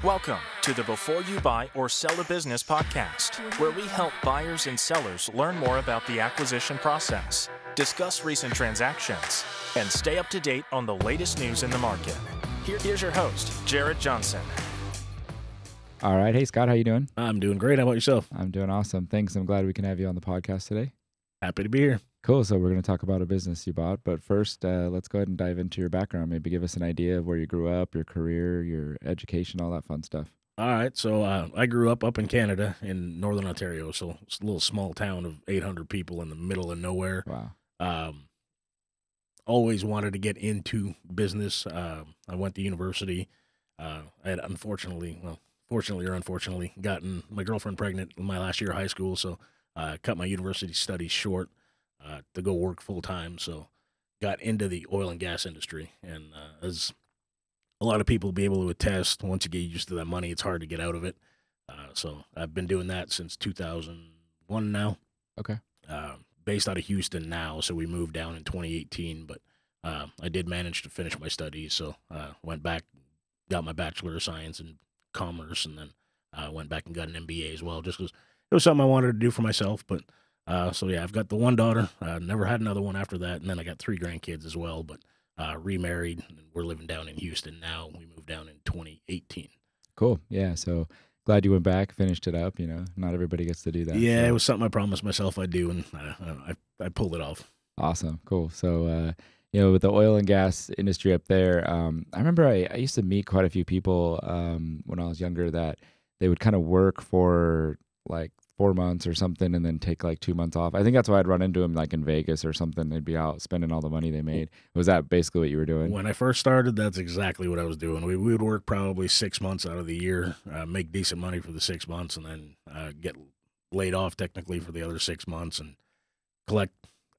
Welcome to the Before You Buy or Sell a Business podcast, where we help buyers and sellers learn more about the acquisition process, discuss recent transactions, and stay up to date on the latest news in the market. Here's your host, Jared Johnson. All right. Hey, Scott, how you doing? I'm doing great. How about yourself? I'm doing awesome. Thanks. I'm glad we can have you on the podcast today. Happy to be here. Cool. So we're going to talk about a business you bought. But first, let's go ahead and dive into your background. Maybe give us an idea of where you grew up, your career, your education, all that fun stuff. All right. So I grew up in Canada in Northern Ontario. So it's a little small town of 800 people in the middle of nowhere. Wow. Always wanted to get into business. I went to university. I had fortunately or unfortunately, gotten my girlfriend pregnant in my last year of high school. So I cut my university studies short to go work full time. So got into the oil and gas industry. And as a lot of people will be able to attest, once you get used to that money, it's hard to get out of it. So I've been doing that since 2001 now. Okay. Based out of Houston now, so we moved down in 2018. But I did manage to finish my studies, so went back, got my Bachelor of Science in Commerce, and then went back and got an MBA as well, just because it was something I wanted to do for myself. But so yeah, I've got the one daughter. Never had another one after that, and then I got 3 grandkids as well. But remarried, and we're living down in Houston now. We moved down in 2018. Cool. Yeah. So glad you went back, finished it up. You know, not everybody gets to do that. Yeah, so. It was something I promised myself I'd do, and I pulled it off. Awesome. Cool. So, with the oil and gas industry up there, I remember I used to meet quite a few people when I was younger that they would kind of work for like 4 months or something and then take like 2 months off. I think that's why I'd run into them like in Vegas or something. They'd be out spending all the money they made. Was that basically what you were doing? When I first started, that's exactly what I was doing. We would work probably 6 months out of the year, make decent money for the 6 months, and then get laid off technically for the other 6 months and collect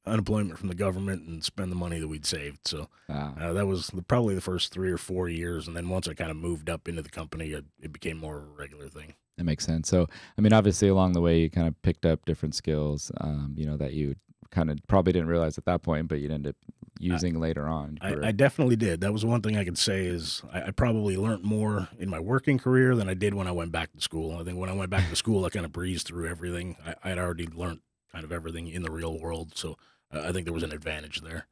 unemployment from the government and spend the money that we'd saved. So that was probably the first 3 or 4 years. And then once I kind of moved up into the company, it became more of a regular thing. That makes sense. So, I mean, obviously along the way, you kind of picked up different skills, that you kind of probably didn't realize at that point, but you'd end up using later on. I definitely did. That was one thing I could say is I probably learned more in my working career than I did when I went back to school. I think when I went back to school, I kind of breezed through everything. I had already learned kind of everything in the real world. So I think there was an advantage there.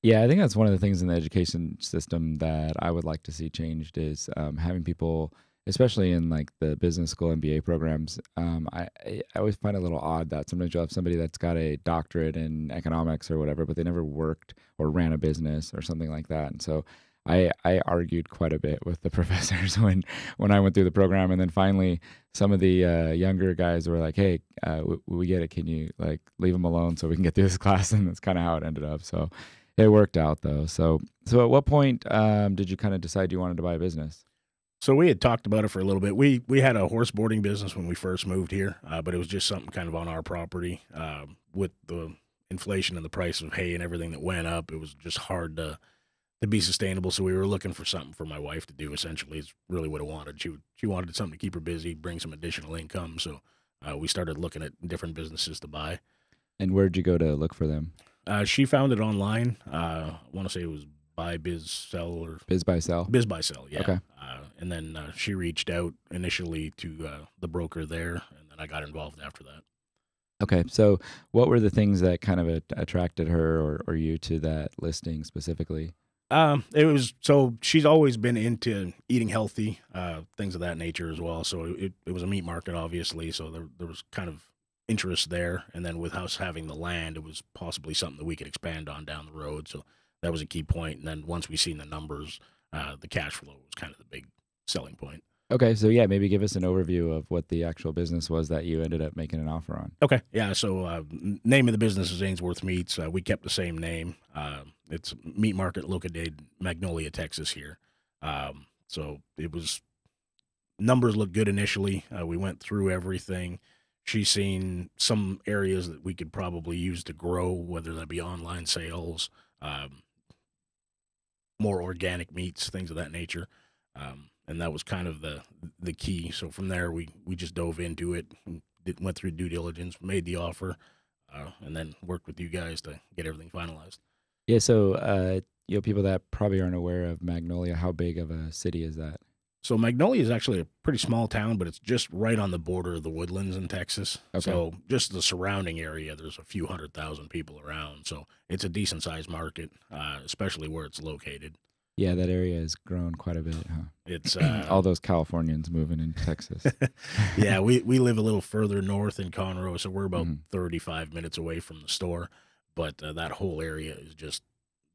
Yeah, I think that's one of the things in the education system that I would like to see changed is having people, especially in like the business school MBA programs. I always find it a little odd that sometimes you'll have somebody that's got a doctorate in economics or whatever, but they never worked or ran a business or something like that. And so I argued quite a bit with the professors when I went through the program. And then finally, some of the younger guys were like, hey, we get it. Can you like leave them alone so we can get through this class? And that's kind of how it ended up. So it worked out though. So at what point did you kind of decide you wanted to buy a business? So we had talked about it for a little bit. We had a horse boarding business when we first moved here, but it was just something kind of on our property. With the inflation and the price of hay and everything that went up, it was just hard to be sustainable. So we were looking for something for my wife to do. Essentially, is really what I wanted. She wanted something to keep her busy, bring some additional income. So we started looking at different businesses to buy. And where'd you go to look for them? She found it online. I want to say it was Buy Biz Sell or Biz Buy Sell. Biz Buy Sell, yeah. Okay. And then she reached out initially to the broker there, and then I got involved after that. Okay. So what were the things that kind of attracted her or you to that listing specifically? It was, so she's always been into eating healthy, things of that nature as well. So it was a meat market, obviously. So there was kind of interest there. And then with us having the land, it was possibly something that we could expand on down the road. So that was a key point. And then once we seen the numbers, the cash flow was kind of the big selling point. Okay. So yeah, maybe give us an overview of what the actual business was that you ended up making an offer on. Okay. Yeah. So name of the business is Ainsworth Meats. We kept the same name. It's meat market located Magnolia, Texas here. So it was, numbers looked good initially. We went through everything. She's seen some areas that we could probably use to grow, whether that be online sales, more organic meats, things of that nature. And that was kind of the key. So from there, we just dove into it, went through due diligence, made the offer, and then worked with you guys to get everything finalized. Yeah. So, people that probably aren't aware of Magnolia, how big of a city is that? So Magnolia is actually a pretty small town, but it's just right on the border of the woodlands in Texas. Okay. So just the surrounding area, there's a few 100,000 people around. So it's a decent sized market, especially where it's located. Yeah, that area has grown quite a bit, huh? It's All those Californians moving in Texas. yeah, we live a little further north in Conroe, so we're about Mhm. 35 minutes away from the store. But that whole area is just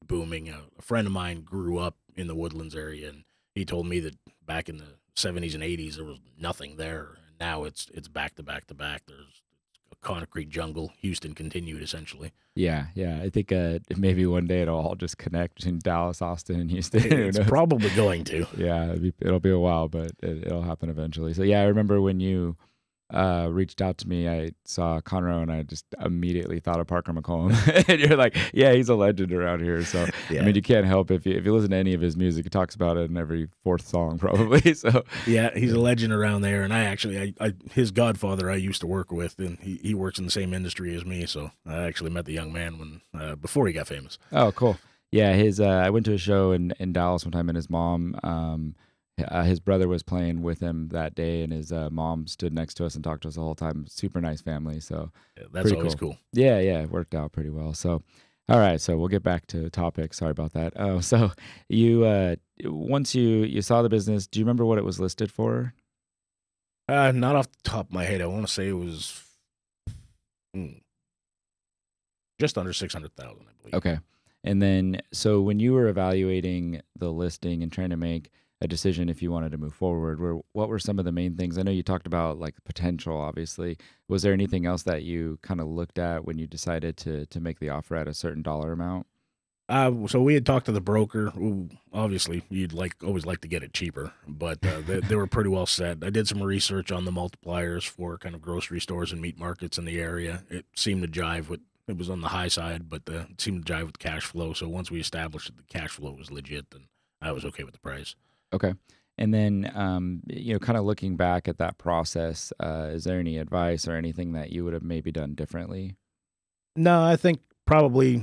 booming. A friend of mine grew up in the woodlands area, and he told me that back in the 70s and 80s there was nothing there, and now it's back to back to back. There's a concrete jungle. Houston continued essentially. Yeah, yeah. I think maybe one day it'll all just connect in Dallas, Austin, and Houston. Who It's knows? probably going to. Yeah, it'll be a while, but it'll happen eventually. So yeah, I remember when you reached out to me, I saw Conroe and I just immediately thought of Parker McCollum. And you're like, yeah, he's a legend around here. So I Yeah. mean, you can't help if you listen to any of his music, he talks about it in every fourth song probably. So Yeah, he's a legend around there, and I his godfather I used to work with, and he works in the same industry as me. So I actually met the young man when before he got famous. oh, cool. Yeah, his I went to a show in Dallas one time, and his mom, his brother was playing with him that day, and his mom stood next to us and talked to us the whole time. Super nice family. So Yeah, that's pretty always cool. cool. Yeah, it worked out pretty well. So, all right, so we'll get back to topic. Sorry about that. Oh, so you once you saw the business, do you remember what it was listed for? Not off the top of my head, I want to say it was mm, just under 600,000, I believe. Okay. And then, so when you were evaluating the listing and trying to make a decision if you wanted to move forward, what were some of the main things? I know you talked about like potential, obviously. Was there anything else that you kind of looked at when you decided to make the offer at a certain dollar amount? So we had talked to the broker. Who, obviously, you'd always like to get it cheaper, but they were pretty well set. I did some research on the multipliers for kind of grocery stores and meat markets in the area. It seemed to jive with. It was on the high side, but it seemed to jive with cash flow. So once we established that the cash flow was legit, then I was okay with the price. Okay. And then, kind of looking back at that process, is there any advice or anything that you would have maybe done differently? No, I think probably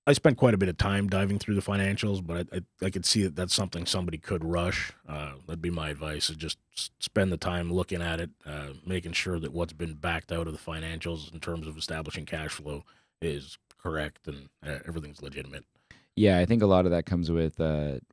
I spent quite a bit of time diving through the financials, but I could see that that's something somebody could rush. That'd be my advice: is just spend the time looking at it, making sure that what's been backed out of the financials in terms of establishing cash flow is correct and everything's legitimate. Yeah, I think a lot of that comes with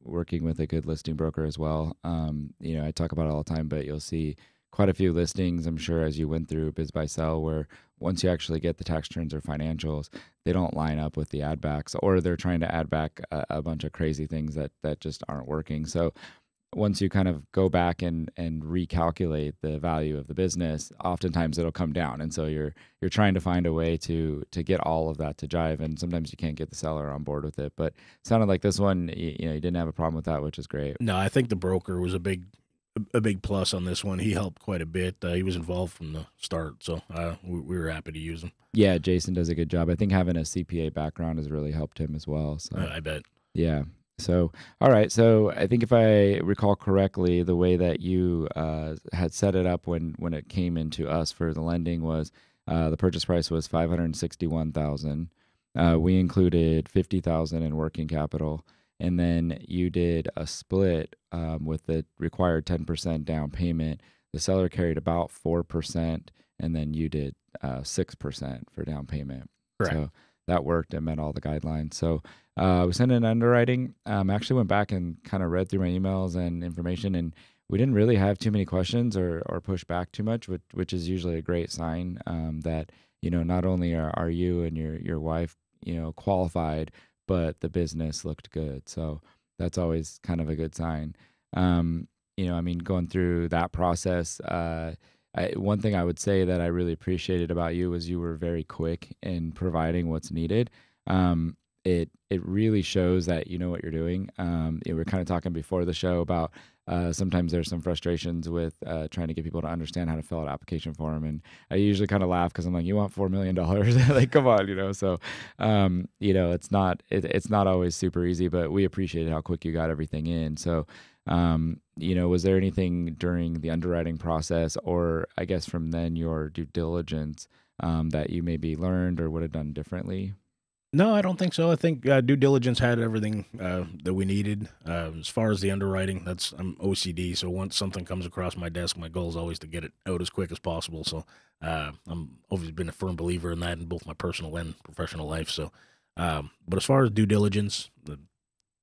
working with a good listing broker as well. I talk about it all the time, but you'll see quite a few listings, I'm sure, as you went through Biz Buy Sell, where once you actually get the tax returns or financials, they don't line up with the add backs, or they're trying to add back a bunch of crazy things that just aren't working. So once you kind of go back and recalculate the value of the business, oftentimes it'll come down. And so you're trying to find a way to get all of that to jive. And sometimes you can't get the seller on board with it. But it sounded like this one, you didn't have a problem with that, which is great. No, I think the broker was a big plus on this one. He helped quite a bit. He was involved from the start, so we were happy to use him. Yeah, Jason does a good job. I think having a CPA background has really helped him as well. So I bet. yeah. So, all right. So I think if I recall correctly, the way that you had set it up when it came into us for the lending was the purchase price was $561,000. We included $50,000 in working capital, and then you did a split with the required 10% down payment. The seller carried about 4%, and then you did 6% for down payment. Correct. So that worked and met all the guidelines. So we sent in underwriting. Actually went back and kind of read through my emails and information, and we didn't really have too many questions or push back too much, which is usually a great sign that not only are you and your wife qualified, but the business looked good. So that's always kind of a good sign. Going through that process, one thing I would say that I really appreciated about you was you were very quick in providing what's needed. It really shows that you know what you're doing. We were kind of talking before the show about sometimes there's some frustrations with trying to get people to understand how to fill out an application form, and I usually kind of laugh because I'm like, you want $4 million? Like, come on, So, it's not always super easy, but we appreciated how quick you got everything in. So, was there anything during the underwriting process, or I guess from then your due diligence, that you maybe learned or would have done differently? No, I don't think so. I think due diligence had everything that we needed. As far as the underwriting, I'm OCD, so once something comes across my desk, my goal is always to get it out as quick as possible. So I'm always been a firm believer in that in both my personal and professional life. So, but as far as due diligence,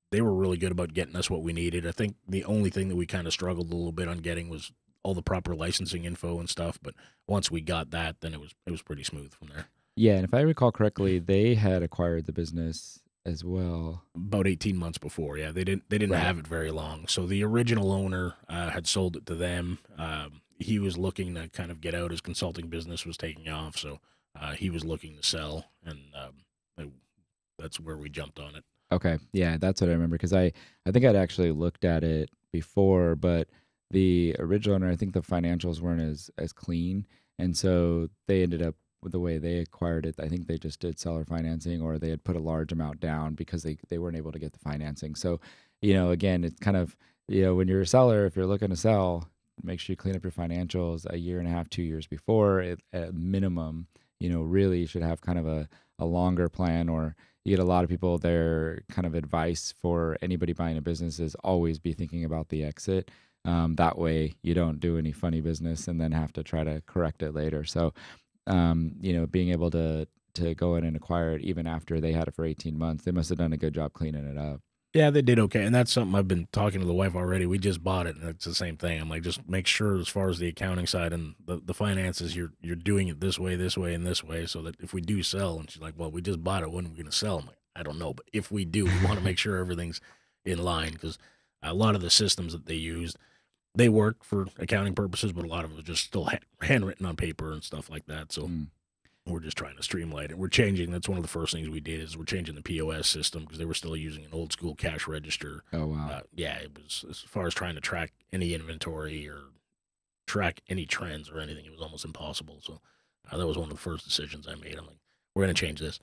they were really good about getting us what we needed. I think the only thing that we kind of struggled a little bit on getting was all the proper licensing info and stuff. But once we got that, then it was pretty smooth from there. Yeah, and if I recall correctly, they had acquired the business as well. About 18 months before. Yeah, they didn't Right. have it very long. So the original owner had sold it to them. He was looking to kind of get out. His consulting business was taking off, so he was looking to sell, and that's where we jumped on it. Okay. Yeah, that's what I remember because I think I'd actually looked at it before, but the original owner, I think the financials weren't as clean, and so they ended up with the way they acquired it. I think they just did seller financing, or they had put a large amount down because they weren't able to get the financing. So, again, it's kind of when you're a seller, if you're looking to sell, make sure you clean up your financials a year and a half, 2 years before at minimum. Really you should have kind of a longer plan, or you get a lot of people, their kind of advice for anybody buying a business is always be thinking about the exit. That way you don't do any funny business and then have to try to correct it later. So, being able to go in and acquire it even after they had it for 18 months, they must have done a good job cleaning it up. Yeah, they did okay, and that's something I've been talking to the wife already. We just bought it, and it's the same thing. I'm like, just make sure as far as the accounting side and the finances, you're doing it this way, and this way, so that if we do sell, and she's like, well, we just bought it, when are we going to sell? I'm like, I don't know, but if we do, we want to make sure everything's in line, because a lot of the systems that they used, they work for accounting purposes, but a lot of it was just still handwritten on paper and stuff like that. So Mm. we're just trying to streamline it. We're changing. That's one of the first things we did is we're changing the POS system because they were still using an old school cash register. Oh, wow. Yeah, it was as far as trying to track any inventory or track any trends or anything, it was almost impossible. So that was one of the first decisions I made. I'm like, we're going to change this.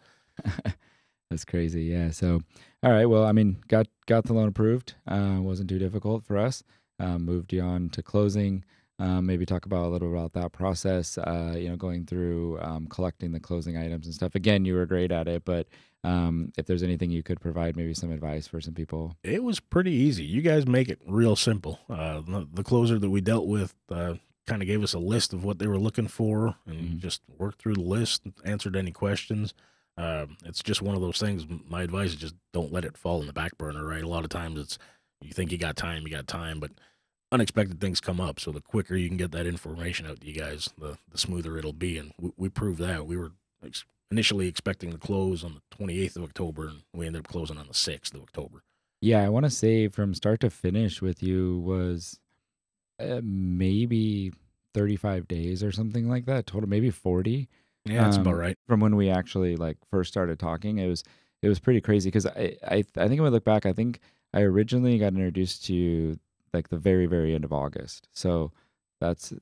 That's crazy. Yeah. So, all right. Well, I mean, got the loan approved. Wasn't too difficult for us. Moved you on to closing. Maybe talk about a little about that process. Going through collecting the closing items and stuff. Again, you were great at it, but if there's anything you could provide, maybe some advice for some people. It was pretty easy. You guys make it real simple. The closer that we dealt with kind of gave us a list of what they were looking for and just worked through the list, answered any questions. It's just one of those things. My advice is just don't let it fall in the back burner, right? A lot of times it's you think you got time, but unexpected things come up. So the quicker you can get that information out to you guys, the smoother it'll be. And we proved that. We were initially expecting to close on the 28th of October, and we ended up closing on the 6th of October. Yeah, I want to say from start to finish with you was maybe 35 days or something like that total, maybe 40. Yeah, that's about right. From when we actually first started talking. It was pretty crazy because I think when I look back, I think I originally got introduced to you like the very, very end of August. So that's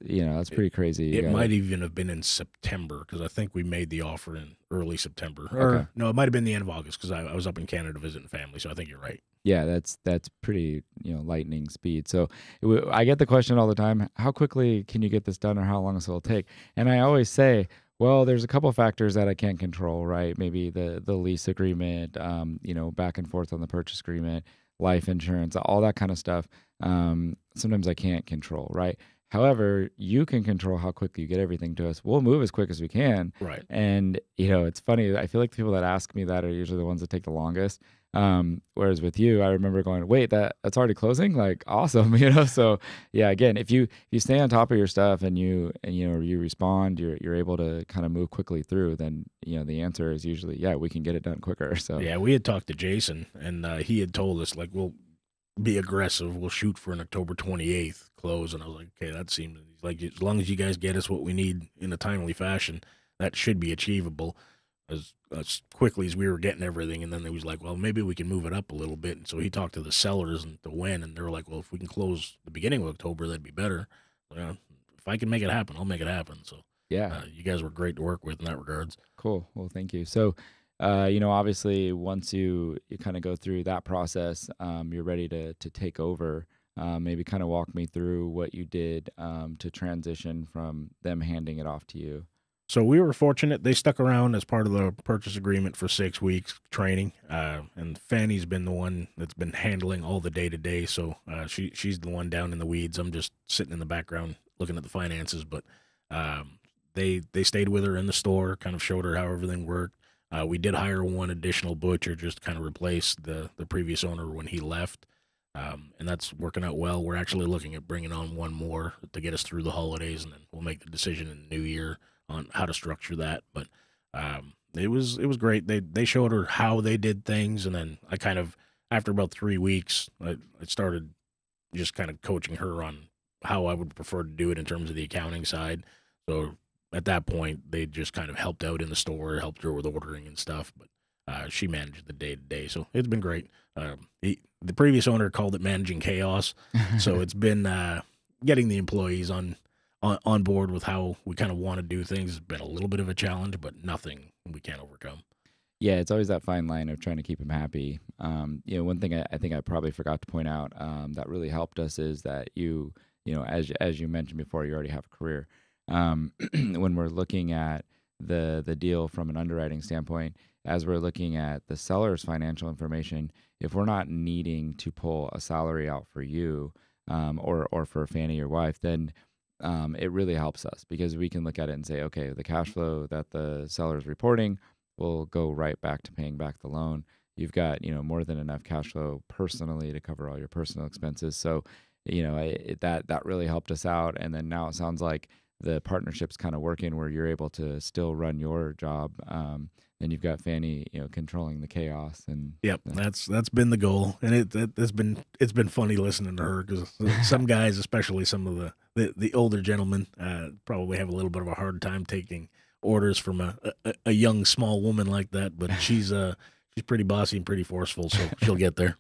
pretty crazy. It might even have been in September because I think we made the offer in early September. Okay. Or no, it might have been the end of August because I was up in Canada visiting family. So I think you're right. Yeah, that's pretty, lightning speed. So I get the question all the time, how quickly can you get this done or how long this will take? And I always say, well, there's a couple of factors that I can't control, right? Maybe the lease agreement, back and forth on the purchase agreement, life insurance, all that kind of stuff. Sometimes I can't control, right? However, you can control how quickly you get everything to us. We'll move as quick as we can. Right. And, it's funny. I feel like the people that ask me that are usually the ones that take the longest. Whereas with you, I remember going, wait, that's already closing? Like, awesome. So yeah, again, if you stay on top of your stuff and you respond, you're able to kind of move quickly through, then, the answer is usually, yeah, we can get it done quicker. So yeah, we had talked to Jason and he had told us we'll be aggressive. We'll shoot for an October 28th close. And I was like, okay, that seems like as long as you guys get us what we need in a timely fashion, that should be achievable. As quickly as we were getting everything, and then they was like, well, maybe we can move it up a little bit. And so he talked to the sellers and to when, and they were like, well, if we can close the beginning of October, that'd be better. If I can make it happen, I'll make it happen. So yeah, you guys were great to work with in that regards. Cool. Well, thank you. So, obviously once you kind of go through that process, you're ready to take over. Maybe kind of walk me through what you did to transition from them handing it off to you. So we were fortunate. They stuck around as part of the purchase agreement for 6 weeks training. And Fanny's been the one that's been handling all the day to day. So she's the one down in the weeds. I'm just sitting in the background looking at the finances. But they stayed with her in the store, kind of showed her how everything worked. We did hire one additional butcher just to kind of replace the previous owner when he left. And that's working out well. We're actually looking at bringing on one more to get us through the holidays, and then we'll make the decision in the new year on how to structure that. But it was great. They showed her how they did things, and then I kind of, after about 3 weeks, I started just kind of coaching her on how I would prefer to do it in terms of the accounting side. So at that point, they just kind of helped out in the store, helped her with ordering and stuff. But she managed the day to day, so it's been great. The previous owner called it managing chaos, so it's been getting the employees on board with how we kind of want to do things has been a little bit of a challenge, but nothing we can't overcome. Yeah, it's always that fine line of trying to keep them happy. One thing I think I probably forgot to point out that really helped us is that as you mentioned before, you already have a career. When we're looking at the deal from an underwriting standpoint, as we're looking at the seller's financial information, if we're not needing to pull a salary out for you or for Fanny, your wife, then it really helps us because we can look at it and say, okay, the cash flow that the seller is reporting will go right back to paying back the loan. You've got more than enough cash flow personally to cover all your personal expenses. So that really helped us out. And then now it sounds like the partnership's kind of working where you're able to still run your job. And you've got Fanny, controlling the chaos. And yep, that's been the goal. And it's been funny listening to her because some guys, especially some of the older gentlemen, probably have a little bit of a hard time taking orders from a young small woman like that. But she's pretty bossy and pretty forceful, so she'll get there.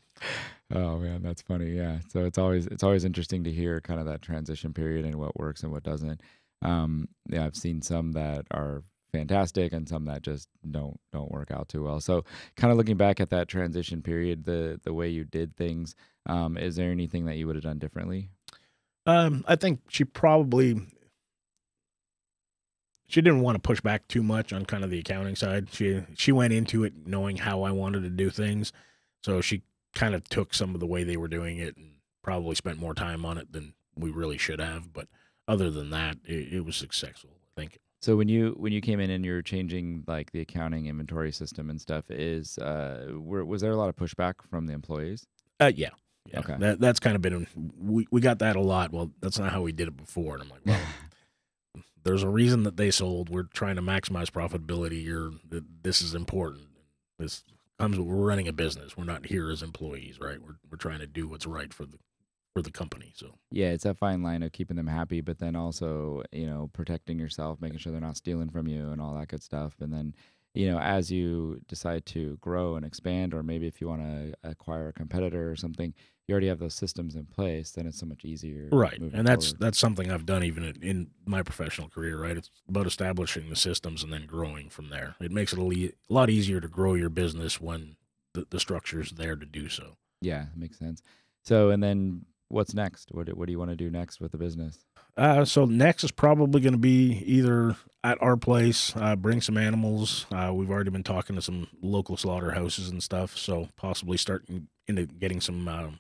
Oh man, that's funny. Yeah. So it's always interesting to hear kind of that transition period and what works and what doesn't. I've seen some that are fantastic and some that just don't work out too well. So kind of looking back at that transition period, the way you did things, is there anything that you would have done differently? I think she didn't want to push back too much on kind of the accounting side. She went into it knowing how I wanted to do things. So she kind of took some of the way they were doing it and probably spent more time on it than we really should have. But other than that, it was successful, I think. So when you came in and you're changing like the accounting inventory system and stuff, was there a lot of pushback from the employees? Yeah. Okay. That's kind of been, we got that a lot. Well, that's not how we did it before. And I'm like, well, there's a reason that they sold. We're trying to maximize profitability. This is important. This comes with, we're running a business. We're not here as employees, right? We're trying to do what's right for the company. So yeah, it's that fine line of keeping them happy, but then also, protecting yourself, making sure they're not stealing from you and all that good stuff. And then, as you decide to grow and expand, or maybe if you want to acquire a competitor or something, you already have those systems in place, then it's so much easier. Right. And that's something I've done even in my professional career, right? It's about establishing the systems and then growing from there. It makes it a lot easier to grow your business when the structure's there to do so. Yeah, makes sense. So, and then what's next? What do you want to do next with the business? So next is probably going to be either at our place, bring some animals. We've already been talking to some local slaughterhouses and stuff, so possibly starting into getting some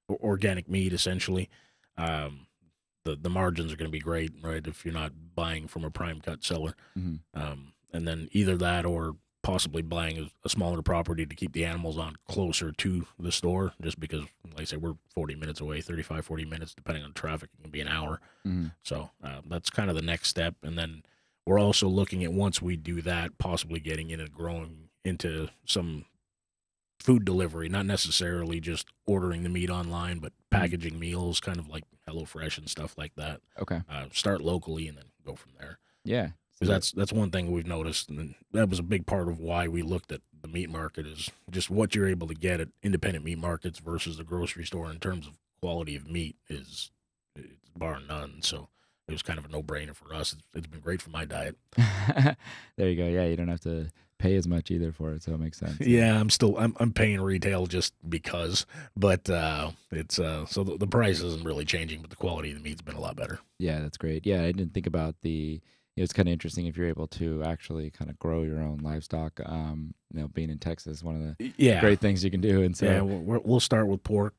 organic meat, essentially. The margins are going to be great, right, if you're not buying from a prime cut seller. Mm-hmm. And then either that or possibly buying a smaller property to keep the animals on closer to the store, just because, like I say, we're 40 minutes away, 35, 40 minutes, depending on traffic. It can be an hour. Mm-hmm. So that's kind of the next step. And then we're also looking at, once we do that, possibly getting in and growing into some food delivery, not necessarily just ordering the meat online, but packaging meals, kind of like HelloFresh and stuff like that. Okay. Start locally and then go from there. Yeah. Because that's one thing we've noticed, and that was a big part of why we looked at the meat market, is just what you're able to get at independent meat markets versus the grocery store in terms of quality of meat it's bar none. So it was kind of a no-brainer for us. It's been great for my diet. There you go. Yeah, you don't have to pay as much either for it, so it makes sense. Yeah, I'm paying retail just because, but it's so the price isn't really changing, but the quality of the meat's been a lot better. Yeah, that's great. Yeah, I didn't think about the it's kind of interesting if you're able to actually kind of grow your own livestock. Being in Texas, one of the great things you can do. And so we'll start with pork,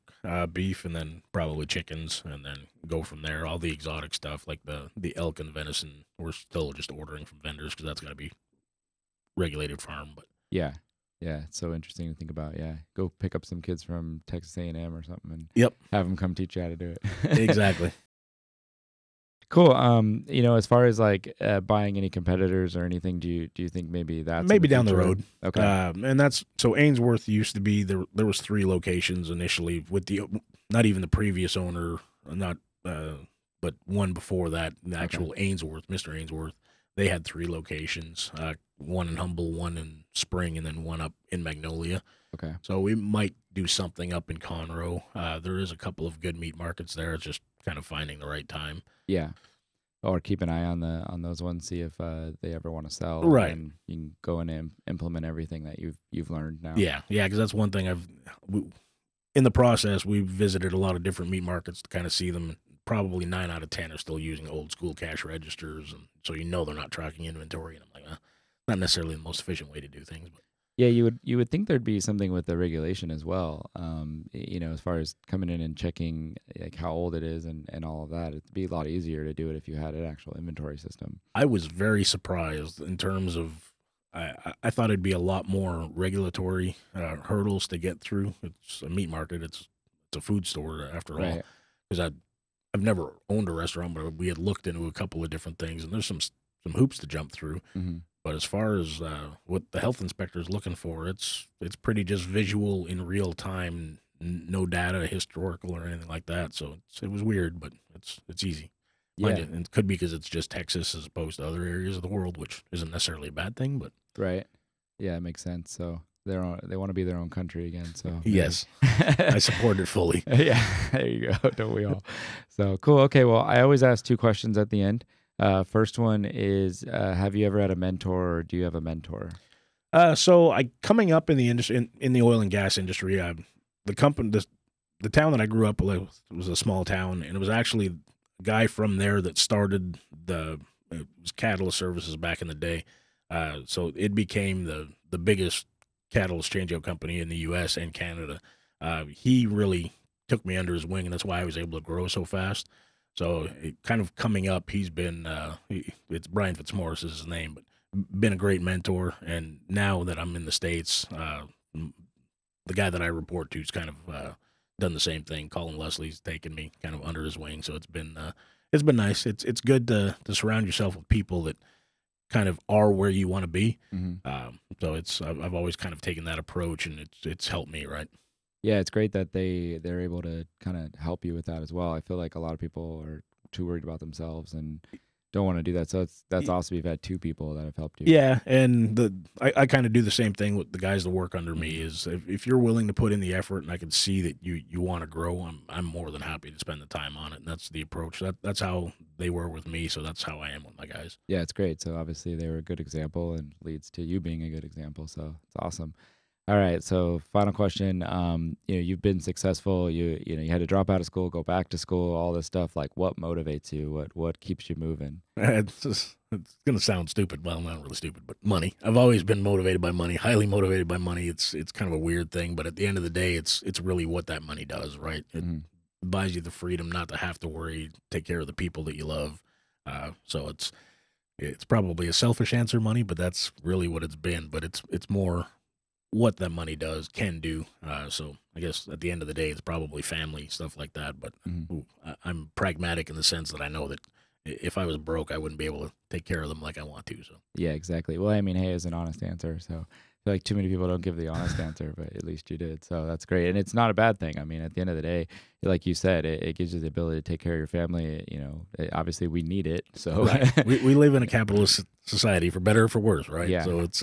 beef, and then probably chickens, and then go from there. All the exotic stuff like the elk and venison, we're still just ordering from vendors because that's got to be regulated farm. But yeah, it's so interesting to think about. Yeah, go pick up some kids from Texas A&M or something, and have them come teach you how to do it. Exactly. Cool. As far as like buying any competitors or anything, do you think maybe that's maybe down the road? Okay. And that's so Ainsworth used to be there was 3 locations initially with not even the previous owner, but one before that, the actual Ainsworth, Mr. Ainsworth. They had 3 locations, one in Humble, one in Spring, and then one up in Magnolia. Okay. So we might do something up in Conroe. There is a couple of good meat markets there. It's just kind of finding the right time. Yeah. Or keep an eye on those ones, see if they ever want to sell. Right. And you can go in and implement everything that you've learned now. Yeah, because that's one thing in the process, we've visited a lot of different meat markets to kind of see them. Probably 9 out of 10 are still using old school cash registers, and so they're not tracking inventory. And I'm like, not necessarily the most efficient way to do things, but. Yeah, you would think there'd be something with the regulation as well. As far as coming in and checking like how old it is and all of that, it'd be a lot easier to do it if you had an actual inventory system. I was very surprised in terms of I thought it'd be a lot more regulatory hurdles to get through. It's a meat market. It's a food store after all. Because I've never owned a restaurant, but we had looked into a couple of different things, and there's some hoops to jump through. Mm-hmm. But as far as what the health inspector is looking for, it's pretty just visual in real time, no data, historical or anything like that. So it was weird, but it's easy. Yeah, and it could be because it's just Texas as opposed to other areas of the world, which isn't necessarily a bad thing. But right, yeah, it makes sense. So they want to be their own country again. So yes, I support it fully. Yeah, there you go. Don't we all? So cool. Okay, well, I always ask 2 questions at the end. First one is, have you ever had a mentor, or do you have a mentor? So coming up in the industry, in the oil and gas industry, the town that I grew up with was a small town, and it was actually a guy from there that started it was Catalyst Services back in the day. So it became the biggest catalyst changeout company in the U.S. and Canada. He really took me under his wing, and that's why I was able to grow so fast. So kind of coming up, he's been, it's Brian Fitzmaurice is his name, but been a great mentor. And now that I'm in the States, the guy that I report to has kind of done the same thing. Colin Leslie's taken me kind of under his wing. So it's been nice. It's good to surround yourself with people that kind of are where you want to be. Mm-hmm. So I've always kind of taken that approach, and it's helped me, right? Yeah, it's great that they're able to kind of help you with that as well. I feel like a lot of people are too worried about themselves and don't want to do that. So that's awesome. You've had 2 people that have helped you. Yeah, and I kind of do the same thing with the guys that work under me. Is if you're willing to put in the effort, and I can see that you want to grow, I'm more than happy to spend the time on it. And that's the approach. That's how they were with me. So that's how I am with my guys. Yeah, it's great. So obviously they were a good example, and leads to you being a good example. So it's awesome. All right. So final question. You've been successful. You had to drop out of school, go back to school, all this stuff. Like, what motivates you? What keeps you moving? It's going to sound stupid. Well, not really stupid, but money. I've always been motivated by money, highly motivated by money. It's kind of a weird thing, but at the end of the day, it's really what that money does, right? It buys you the freedom not to have to worry, take care of the people that you love. So it's probably a selfish answer, money, but that's really what it's been. But it's more what that money can do. So I guess at the end of the day, it's probably family, stuff like that. But I'm pragmatic in the sense that I know that if I was broke, I wouldn't be able to take care of them like I want to. So yeah, exactly. Well, I mean, hey, it's an honest answer. So I feel like too many people don't give the honest answer, but at least you did. So that's great. And it's not a bad thing. I mean, at the end of the day, like you said, it gives you the ability to take care of your family. Obviously we need it. So right. we live in a capitalist society, for better or for worse, right? Yeah. So it's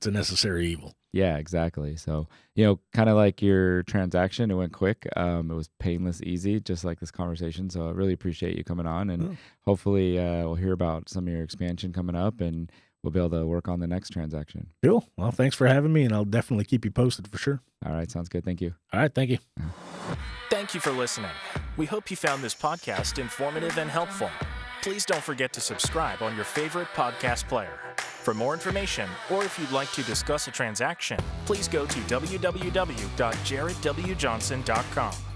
a necessary evil. Yeah, exactly. So, kind of like your transaction, it went quick. It was painless, easy, just like this conversation. So I really appreciate you coming on, and hopefully we'll hear about some of your expansion coming up, and we'll be able to work on the next transaction. Cool. Well, thanks for having me, and I'll definitely keep you posted for sure. All right. Sounds good. Thank you. All right. Thank you. Thank you for listening. We hope you found this podcast informative and helpful. please don't forget to subscribe on your favorite podcast player. For more information, or if you'd like to discuss a transaction, please go to www.jaredwjohnson.com.